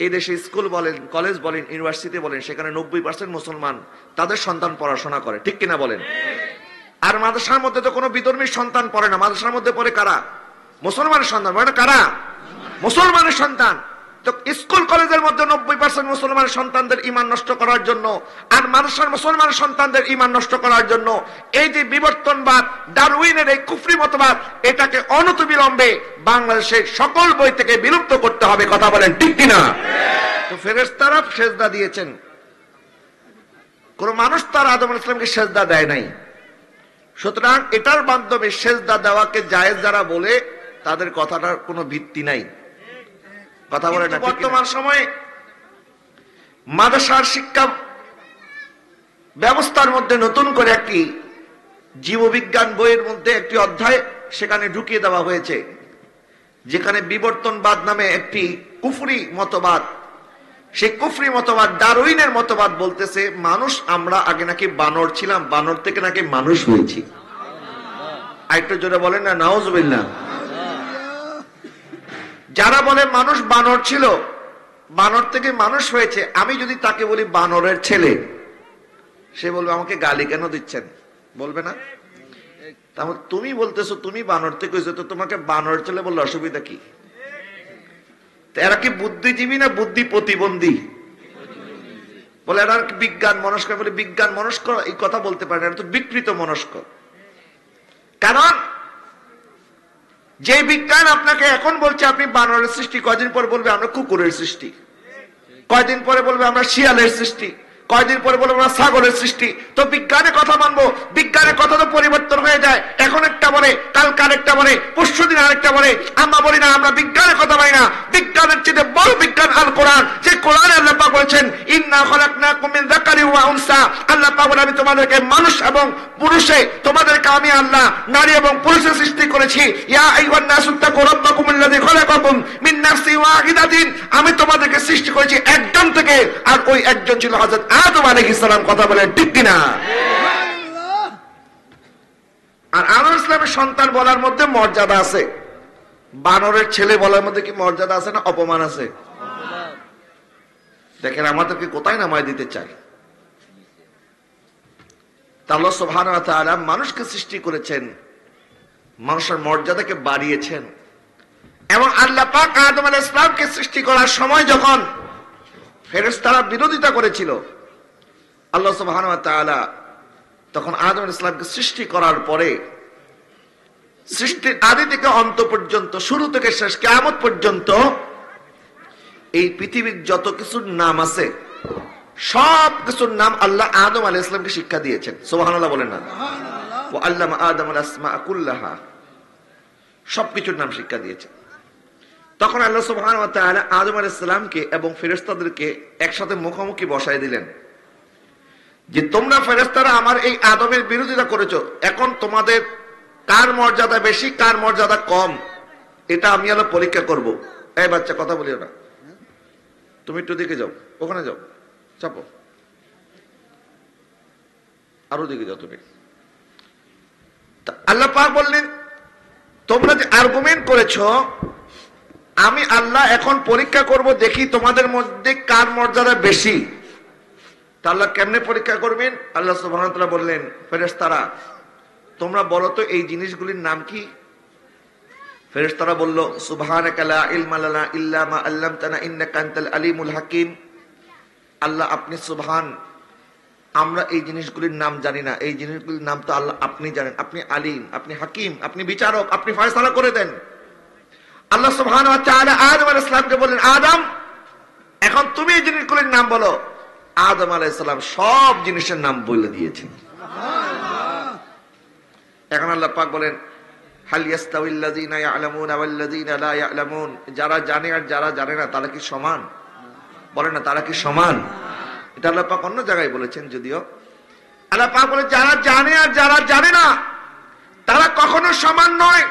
এই দেশে স্কুল বলেন, কলেজ বলেন, ইউনিভার্সিটি বলেন, সেখানে 90% মুসলমান তাদের সন্তান পড়াশোনা করে, ঠিক কিনা বলেন? আর মাদ্রাসার মধ্যে তো কোনো বিধর্মীর সন্তান পড়ে না, মাদ্রাসার মধ্যে পড়ে কারা? মুসলমানের সন্তান পড়ে না, কারা? মুসলমানের সন্তান। তো স্কুল কলেজের মধ্যে 90% মুসলমানের সন্তানদের ঈমান নষ্ট করার জন্য আর মাদ্রাসার মুসলমান সন্তানদের ঈমান নষ্ট করার জন্য এই যে বিবর্তনবাদ, ডারউইনের এই কুফরি মতবাদ, এটাকে অনতিবিলম্বে বাংলাদেশের সকল বই থেকে বিলুপ্ত করতে হবে, কথা বলেন ঠিক কিনা? তো ফেরেশতারা সেজদা দিয়েছেন, কোন মানুষ তার আদম আলাইহিস সালামকে সেজদা দেয় নাই। সুতরাং এটার মাধ্যমে সেজদা দেওয়াকে জায়েজ যারা বলে তাদের কথাটার কোনো ভিত্তি নাই, কথা বলে না। বর্তমান সময়ে মাদ্রাসার শিক্ষা ব্যবস্থার মধ্যে নতুন করে একটি জীববিজ্ঞান বইয়ের মধ্যে একটি অধ্যায় সেখানে ঢুকিয়ে দেওয়া হয়েছে, যেখানে বিবর্তনবাদ নামে একটি কুফরি মতবাদ, সেই কুফরি মতবাদ ডারউইনের মতবাদ বলতেছে মানুষ, আমরা আগে নাকি বানর ছিলাম, বানর থেকে নাকি মানুষ হয়েছি। আরেকটু জোরে বলেন না নাউজুবিল্লাহ। যারা বলে মানুষ বানর ছিল, বানর থেকে মানুষ হয়েছে, আমি যদি তাকে বলি বানরের ছেলে, সে বলবে আমাকে গালি কেন দিচ্ছেন, বলবে না? তাহলে তুমি বলতেছো তুমি বানর থেকে হয়েছে, তো তোমাকে বানরের ছেলে বললে অসুবিধা কি? এরা কি বুদ্ধিজীবী না বুদ্ধি প্রতিবন্ধী? বলে এরা বিজ্ঞান মনস্ক, বলে বিজ্ঞান মনস্ক এই কথা বলতে পারে না, তো বিকৃত মনস্ক। কারণ যে বিজ্ঞান আপনাকে এখন বলছে আপনি বানরের সৃষ্টি, কয়দিন পরে বলবে আমরা কুকুরের সৃষ্টি, কয়দিন পরে বলবে আমরা শিয়ালের সৃষ্টি, কয়দিন পরে বলবো আমরা ছাগলের সৃষ্টি। তো বিজ্ঞানের কথা মানবো, বিজ্ঞানের কথা তো পরিবর্তন হয়ে যায়, এখন একটা বলে কালকে আরেকটা বলে, পরশুদিন আরেকটা বলে। আমরা বলি না, আমরা বিজ্ঞানের কথা মানি না। বিজ্ঞানের চেয়ে বড় বিজ্ঞান আল কোরআন, যে কোরআনে আল্লাহ পাক বলেছেন ইন্না খালাকনাকুম মিন যাকারিন ওয়া উনসা, আল্লাহ পাক বলেন আমি তোমাদেরকে মানুষ এবং পুরুষে, তোমাদেরকে আমি আল্লাহ নারী এবং পুরুষে সৃষ্টি করেছি। ইয়া আইয়ুহান নাসু তাকু রাব্বাকুমুল্লাযী খালাকাকুম মিন নাফসিন ওয়াহিদাতিন, আমি তোমাদেরকে সৃষ্টি করেছি একজন থেকে, আর ওই একজন ছিল হযরত আদম আলাইহিস সালাম, কথা বলেন ঠিক কিনা? আর আদম ইসলামের সন্তান বলার মধ্যে মর্যাদা আছে, বানরের ছেলে বলার মধ্যে কি মর্যাদা আছে না অপমান আছে? দেখেন আমাদেরকে কোথায় নামায় দিতে চাই। আল্লাহ সুবহানাহু ওয়া তাআলা মানুষকে সৃষ্টি করেছেন, মানুষের মর্যাদাকে বাড়িয়েছেন। এবং আল্লাহ পাক আদম আলাইহিস সালামকে সৃষ্টি করার সময় যখন ফেরেশতারা বিরোধিতা করেছিল, আল্লাহ সুবহানাহু ওয়া তাআলা তখন আদম আলাইহিস সালামকে সৃষ্টি করার পরে সৃষ্টির আদি থেকে অন্ত পর্যন্ত, শুরু থেকে শেষ কিয়ামত পর্যন্ত এই পৃথিবীর যত কিছুর নাম আছে সব কিছুর নাম আল্লাহ আদম আলাইহিস সালামকে শিক্ষা দিয়েছেন। সুবহানাল্লাহ বলেন না? ওয়া আল্লামা আদমাল আসমাআ কুল্লাহা, সবকিছুর নাম শিক্ষা দিয়েছেন। তখন আল্লাহ সুবহানাহু ওয়া তাআলা আদম আলাইহিস সালামকে এবং ফেরেশতাদেরকে একসাথে মুখোমুখি বসায় দিলেন যে তোমরা ফেরেশতারা আমার এই আদমের বিরোধিতা করেছো, এখন তোমাদের কার মর্যাদা বেশি কার মর্যাদা কম এটা আমি আল্লাহ পরীক্ষা করব। এই বাচ্চা কথা বলিও না, তুমি একটু দিকে যাও, ওখানে যাও, চাপো, আরো দিকে যাও তুমি। আল্লাহ পাক বললেন তোমরা যে আর্গুমেন্ট করেছো, আমি আল্লাহ এখন পরীক্ষা করব, দেখি তোমাদের মধ্যে কার মর্যাদা বেশি। তা আল্লাহ কেমনে পরীক্ষা করবেন? আল্লাহ সুবহানাহু ওয়া তাআলা বললেন ফেরেশতারা তোমরা বলো তো এই জিনিসগুলির নাম কি? ফেরেশতারা বলল সুবহানাকা লা ইলমা লানা ইল্লা মা আল্লামতানা ইন্নাকা আনতাল আলিমুল হাকিম। আল্লাহ আপনি সুবহান, আমরা এই জিনিসগুলির নাম জানি না, এই জিনিসগুলির নাম তো আল্লাহ আপনি জানেন, আপনি আলিম, আপনি হাকিম, আপনি বিচারক, আপনি ফয়সালা করে দেন। আল্লাহ সুবহানাহু ওয়া তাআলা আদম আলাইহিস সালামকে বললেন আদম এখন তুমি এই জিনিসগুলির নাম বলো। আদম আলাইহিস সালাম সব জিনিসের নাম বলে দিয়েছেন। এখন আল্লাহ পাক বলেন হাল ইয়াস্তাউিল্লাযীনা ইয়ালামুনা ওয়াল্লাযীনা লা ইয়ালামুন, যারা জানে আর যারা জানে না তারা কি সমান? বলেন না, তারা কি সমান? এটা আল্লাহ পাক অন্য জায়গায় বলেছেন, যদিও আল্লাহ পাক বলে যারা জানে আর যারা জানে না তারা কখনো সমান নয়।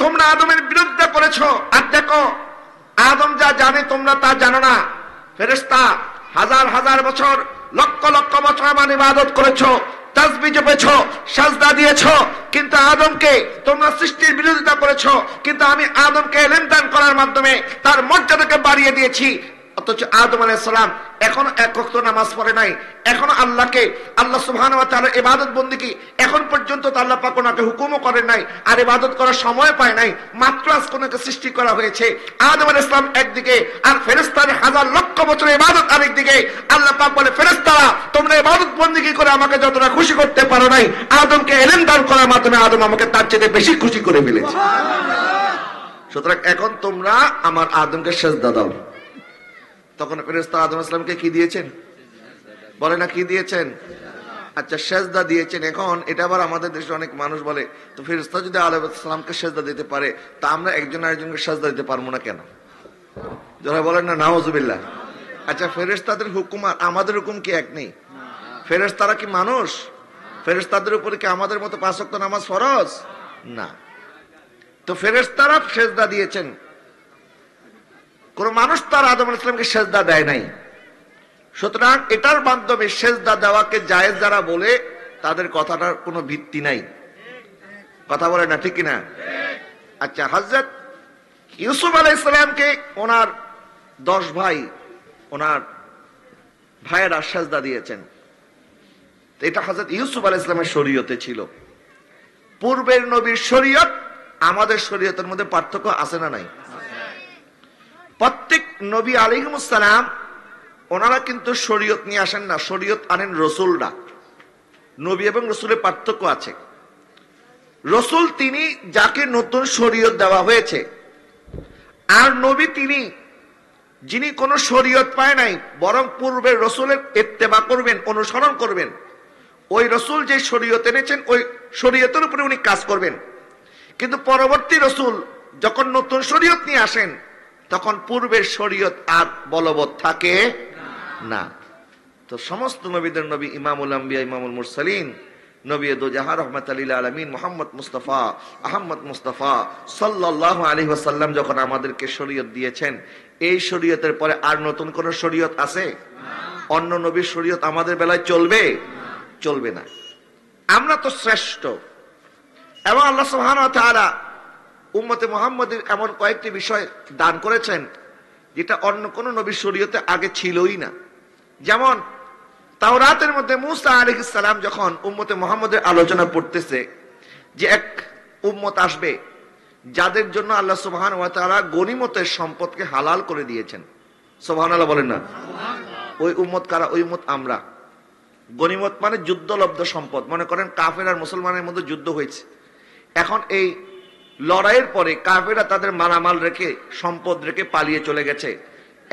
তোমরা আদমের বিরুদ্ধে করেছো, আর দেখো আদম যা জানে তোমরা তা জানো না। ফেরেশতা হাজার হাজার বছর লক্ষ লক্ষ বছর আমার ইবাদত করেছো, তাসবিহ জপেছো, সাজদা দিয়েছো, কিন্তু আদমকে তোমরা সৃষ্টির বিরোধিতা করেছো, কিন্তু আমি আদমকে ইলম দান করার মাধ্যমে তার মর্যাদাকে বাড়িয়ে দিয়েছি। অথচ আদম আলাইহিস সালাম এখনো এক ওয়াক্ত নামাজ পড়ে নাই, এখনো আল্লাহ সুবহানাহু ওয়া তাআলার ইবাদত বন্দেগী এখন পর্যন্ত আল্লাহ পাক ওনাকে হুকুমও করেন নাই, আর ইবাদত করার সময় পায় নাই। মাত্র আজকে ওনাকে সৃষ্টি করা হয়েছে। আদম আলাইহিস সালাম একদিকে, আর ফেরেশতাদের হাজার লক্ষ বছরের ইবাদত আরেকদিকে। আল্লাহ পাক বলে, ফেরেশতারা তোমরা ইবাদত বন্দেগী করে আমাকে যতটা খুশি করতে পারো নাই, আদমকে ইলম দান করার মাধ্যমে আদম আমাকে তার চেয়ে বেশি খুশি করে ফেলেছে। সুতরাং এখন তোমরা আমার আদমকে সিজদা দাও। তখন ফেরেশতা আদম আলাইহিস সালামকে কি দিয়েছেন? বলে না কি দিয়েছেন? আচ্ছা, সেজদা দিয়েছেন। এখন এটা আবার আমাদের দেশে অনেক মানুষ বলে, তো ফেরেশতা যদি আদম আলাইহিস সালামকে সেজদা দিতে পারে, তা আমরা একজন আরেকজনকে সেজদা দিতে পারবো না কেন? যারা বলেন না নাউজুবিল্লাহ। আচ্ছা, ফেরেশতাদের হুকুম আর আমাদের হুকুম কি এক নেই? ফেরেশতারা কি মানুষ? ফেরেশতাদের উপরে কি আমাদের মতো 5 ওয়াক্ত নামাজ ফরজ? না। তো ফেরেশতারা সেজদা দিয়েছেন, কোন মানুষ তার আদম আলাইহিস সালামকে সেজদা দেয় নাই। সুতরাং এটার মাধ্যমে সেজদা দেওয়াকে জায়েজ যারা বলে, তাদের কথাটার কোনো ভিত্তি নাই। কথা বলে না, ঠিক কিনা? আচ্ছা, হযরত ইউসুফ আলাইহিস সালামকে ওনার 10 ভাই, ওনার ভাইয়েরা সেজদা দিয়েছেন। এটা হযরত ইউসুফ আলাইহিস সালামের শরীয়তে ছিল। পূর্বের নবীর শরীয়ত আমাদের শরীয়তের মধ্যে পার্থক্য আছে না নাই? প্রত্যেক নবী আলাইহিস সালাম ওনারা কিন্তু শরীয়ত নিয়ে আসেন না, শরীয়ত আনেন রাসূলরা। নবী এবং রাসূলের পার্থক্য আছে। রাসূল তিনি যাকে নতুন শরীয়ত দেওয়া হয়েছে, আর নবী তিনি যিনি কোনো শরীয়ত পায় নাই, বরং পূর্বের রাসূলের ইত্তেবা করবেন, অনুসরণ করবেন। ওই রাসূল যে শরীয়ত এনেছেন ওই শরীয়তের উপরে উনি কাজ করবেন। কিন্তু পরবর্তী রাসূল যখন নতুন শরীয়ত নিয়ে আসেন, তখন পূর্বের শরীয়ত আর বলবৎ থাকে না। তো সমস্ত নবীদের নবী ইমামুল আম্বিয়া, ইমামুল মুরসালিন, নবী দোজাহা রাহমাতুল লিল আলামিন মুহাম্মদ মুস্তাফা আহমদ মুস্তাফা সাল্লাল্লাহু আলাইহি ওয়াসাল্লাম যখন আমাদেরকে শরীয়ত দিয়েছেন, এই শরীয়তের পরে আর নতুন কোন শরীয়ত আছে? অন্য নবীর শরীয়ত আমাদের বেলায় চলবে? চলবে না। আমরা তো শ্রেষ্ঠ, এবং আল্লাহ সুবহানাহু ওয়া তাআলা উম্মতে মুহাম্মাদের এমন কয়েকটি বিষয় দান করেছেন যেটা অন্য কোন নবীর শরীয়তে আগে ছিলই না। যেমন তাওরাতের মধ্যে মুসা আলাইহিস সালাম যখন উম্মতে মুহাম্মাদের আলোচনা পড়তেছে যে এক উম্মত আসবে যাদের জন্য আল্লাহ সুবহানাহু ওয়া তাআলা গনিমতের সম্পদকে হালাল করে দিয়েছেন। সুবহানাল্লাহ বলেন না? ওই উম্মত কারা? ওই উম্মত আমরা। গনিমত মানে যুদ্ধলব্ধ সম্পদ। মনে করেন কাফের আর মুসলমানের মধ্যে যুদ্ধ হয়েছে, এখন এই লড়াইয়ের পরে কাফেররা তাদের মালামাল রেখে, সম্পদ রেখে পালিয়ে চলে গেছে।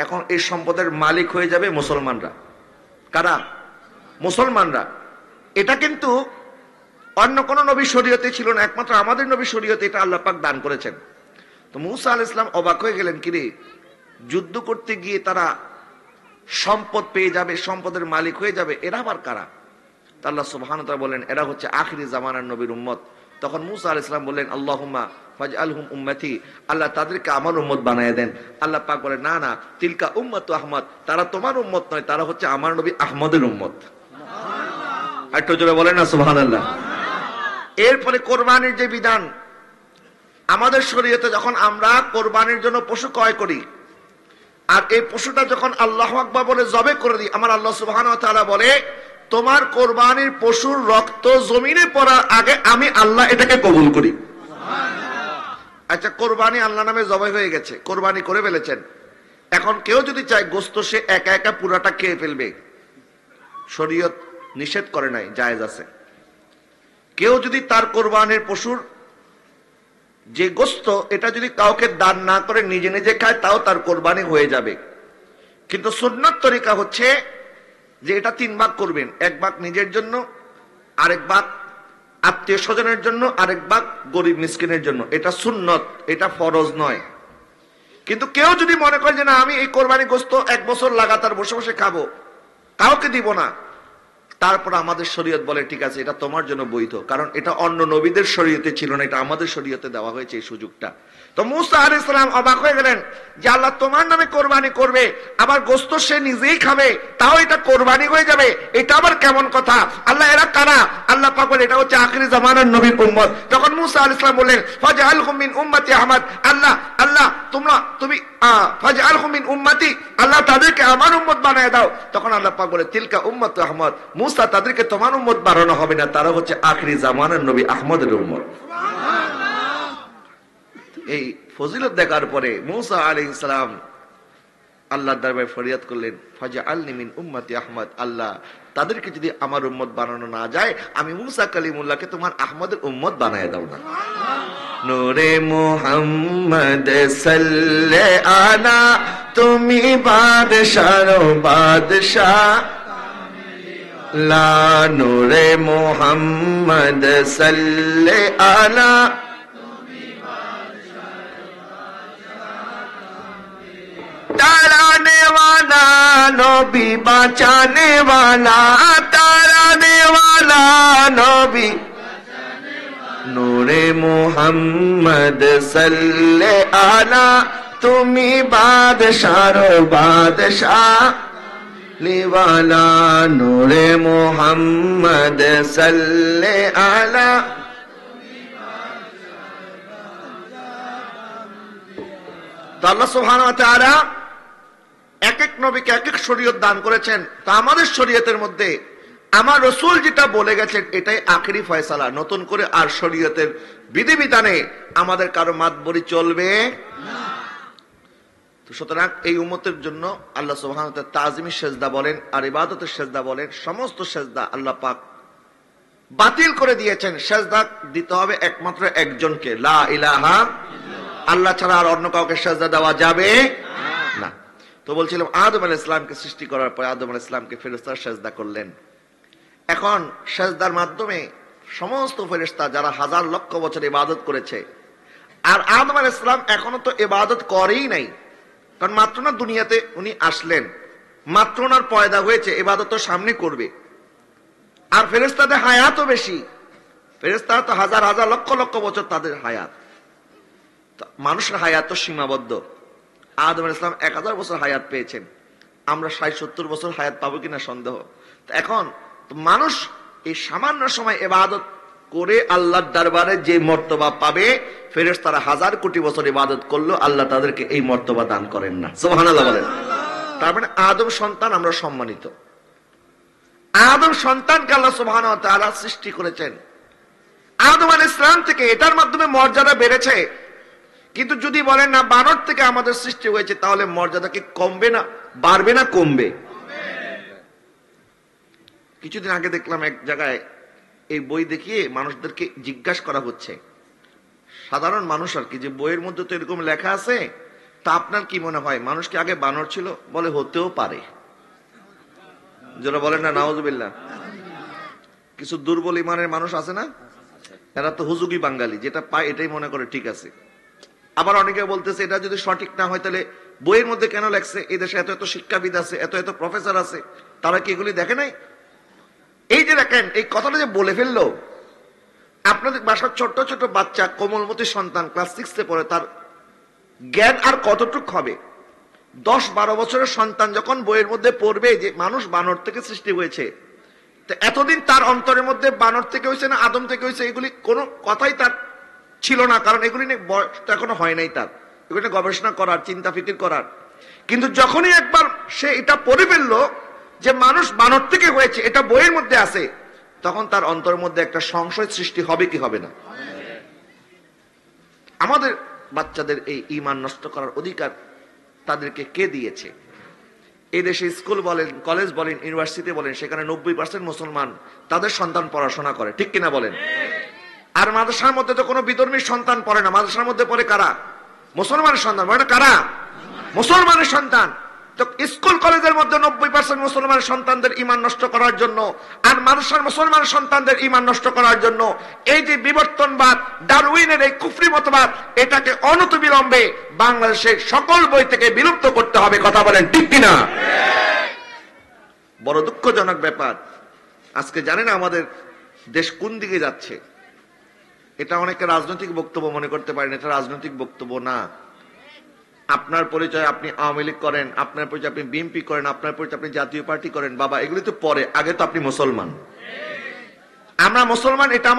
এখন এই সম্পদের মালিক হয়ে যাবে মুসলমানরা। কারা? মুসলমানরা। এটা কিন্তু অন্য কোন নবী শরীয়তে ছিল না, একমাত্র আমাদের নবী শরীয়তে এটা আল্লাহ পাক দান করেছেন। তো মুসা আলাইহিস সালাম অবাক হয়ে গেলেন, কিরে যুদ্ধ করতে গিয়ে তারা সম্পদ পেয়ে যাবে, সম্পদের মালিক হয়ে যাবে, এরা আবার কারা? আল্লাহ সুবহানাহু ওয়া তাআলা বলেন এরা হচ্ছে আখিরি জামানার নবীর উম্মত। তখন মুসা আলাইহিস সালাম বললেন আল্লাহুম্মা ফাজআলহুম উম্মতি, আল্লাহ তাদেরকে আমার উম্মত বানায় দেন। আল্লাহ পাক বলেন না না, তিলকা উম্মতু আহমদ, তারা তোমার উম্মত নয়, তারা হচ্ছে আমার নবী আহমদের উম্মত। সুবহানাল্লাহ। একটু জোরে বলেন না সুবহানাল্লাহ। এরপরে কোরবানির যে বিধান, আমাদের শরীয়তে যখন আমরা কোরবানির জন্য পশু ক্রয় করি, আর এই পশুটা যখন আল্লাহু আকবার বলে জবে করে দিই, আমার আল্লাহ সুবহানাহু ওয়া তাআলা বলে তোমার কোরবানির পশুর রক্ত জমিনে পড়ার আগে আমি আল্লাহ এটাকে কবুল করি। আচ্ছা, কোরবানি আল্লাহ নামে জবাই হয়ে গেছে, কোরবানি করে ফেলেছেন। এখন কেউ যদি চায় গোশত সে একা একা পুরাটা খেয়ে ফেলবে, শরীয়ত নিষেধ করে নাই, জায়েজ আছে। কেউ যদি তার কোরবানির পশুর যে গোশত এটা যদি কাউকে দান না করে নিজে নিজে খায়, তাও তার কোরবানি হয়ে যাবে। কিন্তু সুন্নাত তরিকা হচ্ছে যে এটা 3 ভাগ করবেন, 1 ভাগ নিজের জন্য, আরেক ভাগ আত্মীয় স্বজনের জন্য, আরেক ভাগ গরিব মিসকিনের জন্য। এটা সুন্নত, এটা ফরজ নয়। কিন্তু কেউ যদি মনে করে যে না আমি এই কোরবানি গোশত 1 বছর লাগাতার বসে বসে খাবো, কাউকে দিব না, তারপর আমাদের শরীয়ত বলে ঠিক আছে এটা তোমার জন্য বৈধ, কারণ এটা অন্য নবীদের শরীয়তে ছিল না, এটা আমাদের শরীয়তে দেওয়া হয়েছে এই সুযোগটা। তো মূসা আলাইহিস সালাম অবাক হয়ে গেলেন যে আল্লাহ তোমার নামে কোরবানি করবে, আবার গোশত সে নিজেই খাবে, তাও এটা কোরবানি হয়ে যাবে, এটা আবার কেমন কথা? আল্লাহ এরা কারা? আল্লাহ পাক বলেন এটা হচ্ছে আখিরি জামানার নবীর উম্মত। তখন মূসা আলাইহিস সালাম বললেন ফাজআলহুম মিন উম্মতি আহমদ, আল্লাহ আল্লাহ তুমি ফাজআলহুম মিন উম্মতি, আল্লাহ তাদেরকে আমার উম্মত বানায় দাও। তখন আল্লাহ পাক বলে তিলকা উম্মতু আহমদ, মূসা তাদেরকে তোমার উম্মত বানানো হবে না, তারা হচ্ছে আখিরি জামানার নবী আহমদের উম্মত। এই ফজিলত দেখার পরে মূসা আলাইহিস সালাম আল্লাহর দরবারে ফরিয়াদ করলেন ফাজআলনি মিন উম্মতি আহমদ, আল্লাহ তাদেরকে যদি আমার উম্মত বানানো না যায়, আমি মূসা কালিমুল্লাহকে তোমার আহমদের উম্মত বানায় দাও না। নূরে মুহাম্মদ সাল্লে আলা, তুমি বাদশার বাদশাহ, লা নূরে মুহাম্মদ সাল্লে আলা, ताराने वाला नबी बचाने वाला, ताराने वाला नबी, नूरे मुहम्मद सल्ले आला, तुमी बादशाह बादशाह वाला, नूरे मुहम्मद सल्ले आला। तो अल्लाह सुब्हानाहु वा ताआला এক এক নবীকে এক এক শরীয়ত দান করেছেন। তা আমাদের শরীয়তের মধ্যে আমার রাসূল যেটা বলে গেছেন এটাই আখেরি ফয়সালা, নতুন করে আর শরীয়তের বিধিবিধানে আমাদের কারো মাতবরি চলবে না। তো সুতরাং এই উম্মতের জন্য আল্লাহ সুবহানাহু ওয়া তাআলা তাজিমি সেজদা বলেন আর ইবাদতের সেজদা বলেন, সমস্ত সেজদা আল্লাহ পাক বাতিল করে দিয়েছেন। সেজদা দিতে হবে একমাত্র একজনকে, লা ইলাহা ইল্লাল্লাহ, আল্লাহ ছাড়া আর অন্য কাউকে সেজদা দেওয়া যাবে না। তো বলছিলাম আদম আলাইহিস সালামকে সৃষ্টি করার পর আদম আলাইহিস সালামকে ফেরেশতারা সেজদা করলেন। এখন সেজদার মাধ্যমে সমস্ত ফেরেশতা যারা হাজার লক্ষ বছর ইবাদত করেছে, আর আদম আলাইহিস সালাম এখনো তো ইবাদত করেই নাই, কারণ মাত্র না দুনিয়াতে উনি আসলেন, মাত্র ওনার পয়দা হয়েছে, ইবাদত তো সামনে করবে। আর ফেরেশতাদের হায়াতও বেশি, ফেরেশতারা তো হাজার হাজার লক্ষ লক্ষ বছর তাদের হায়াত, মানুষের হায়াত তো সীমাবদ্ধ। আদম আলাইহিস সালাম 1000 বছর হায়াত পেয়েছেন, আমরা 60-70 বছর হায়াত পাবো কিনা সন্দেহ। এখন মানুষ এই সামান্য সময় ইবাদত করে আল্লাহর দরবারে যে মর্তবা পাবে, ফেরেশতারা হাজার কোটি বছর ইবাদত করলো আল্লাহ তাদেরকে এই মর্তবা দান করেন না। সুবহানাল্লাহ বলেন। তার মানে আদম সন্তান আমরা সম্মানিত, আদম সন্তানকে আল্লাহ সুবহানাহু ওয়া তাআলা সৃষ্টি করেছেন। আদম আলাইহিস সালাম থেকে এটার মাধ্যমে মর্যাদা বেড়েছে, কিন্তু যদি বলেন না বানর থেকে আমাদের সৃষ্টি হয়েছে, তাহলে মর্যাদা কি কমবে না বাড়বে না কমবে? কিছুদিন আগে দেখলাম এক জায়গায় এই বই দেখিয়ে মানুষদেরকে জিজ্ঞাসা করা হচ্ছে, সাধারণ মানুষ আর কি, যে বইয়ের মধ্যে তো এরকম লেখা আছে, তা আপনার কি মনে হয় মানুষ কি আগে বানর ছিল? বলে হতেও পারে। যারা বলেন না নাউজুবিল্লাহ। কিছু দুর্বল ইমানের মানুষ আছে না, এরা তো হুজুগি বাঙালি, যেটা পায় এটাই মনে করে ঠিক আছে। আবার অনেকে বলতেছে এটা যদি সঠিক না হয় তাহলে বইয়ের মধ্যে কেন লেখছে? এই দেশে এত এত শিক্ষাবিদ আছে, এত এত প্রফেসর আছে, তারা কি এগুলি দেখে নাই? এই যে দেখেন এই কথাটা যে বলে ফেললো, আপনাদের বাসার ছোট্ট ছোট বাচ্চা কোমলমতি সন্তান ক্লাস 6-এ পড়ে, তার জ্ঞান আর কতটুক হবে? 10-12 বছরের সন্তান যখন বইয়ের মধ্যে পড়বে যে মানুষ বানর থেকে সৃষ্টি হয়েছে, তো এতদিন তার অন্তরের মধ্যে বানর থেকে হয়েছে না আদম থেকে হয়েছে এগুলি কোনো কথাই তার ছিল না, কারণ এগুলি নিয়ে বয়স এখনো হয় নাই তার, এগুলি নিয়ে গবেষণা করার, চিন্তা ফিকির করার। কিন্তু যখনই একবার সে এটা পড়ে ফেললো যে মানুষ বানর থেকে হয়েছে, এটা বইয়ের মধ্যে আছে, তখন তার অন্তরের মধ্যে একটা সংশয় সৃষ্টি হবে কি হবে না? আমাদের বাচ্চাদের এই ঈমান নষ্ট করার অধিকার তাদেরকে কে দিয়েছে? এই দেশে স্কুল বলেন, কলেজ বলেন, ইউনিভার্সিটি বলেন, সেখানে 90% মুসলমান তাদের সন্তান পড়াশোনা করে, ঠিক কিনা বলেন? আর মাদ্রাসার মধ্যে তো কোনো বিধর্মীর সন্তান পড়ে না, মাদ্রাসার মধ্যে পড়ে কারা? মুসলমানের সন্তান। মানে কারা? মুসলমানের সন্তান। তো স্কুল কলেজের মধ্যে 90% মুসলমানের সন্তানদের ঈমান নষ্ট করার জন্য, আর মাদ্রাসার মুসলমানের সন্তানদের ঈমান নষ্ট করার জন্য এই যে বিবর্তনবাদ, ডারউইনের এই কুফরি মতবাদ, এটাকে অনতিবিলম্বে বাংলাদেশের সকল বই থেকে বিলুপ্ত করতে হবে। কথা বলেন ঠিক কিনা? বড় দুঃখজনক ব্যাপার আজকে জানেন আমাদের দেশ কোন দিকে যাচ্ছে? এটা অনেকে রাজনৈতিক বক্তব্য মনে করতে পারেন, এটা রাজনৈতিক বক্তব্য না। আপনার পরিচয় আপনি আওয়ামী লীগ করেন, আপনার পরিচয় আপনি বিএনপি করেন, আপনার পরিচয় আপনি জাতীয় পার্টি করেন, বাবা এগুলি তো পরে, আগে তো আপনি মুসলমান। আমরা মুসলমান, এটা আমাদের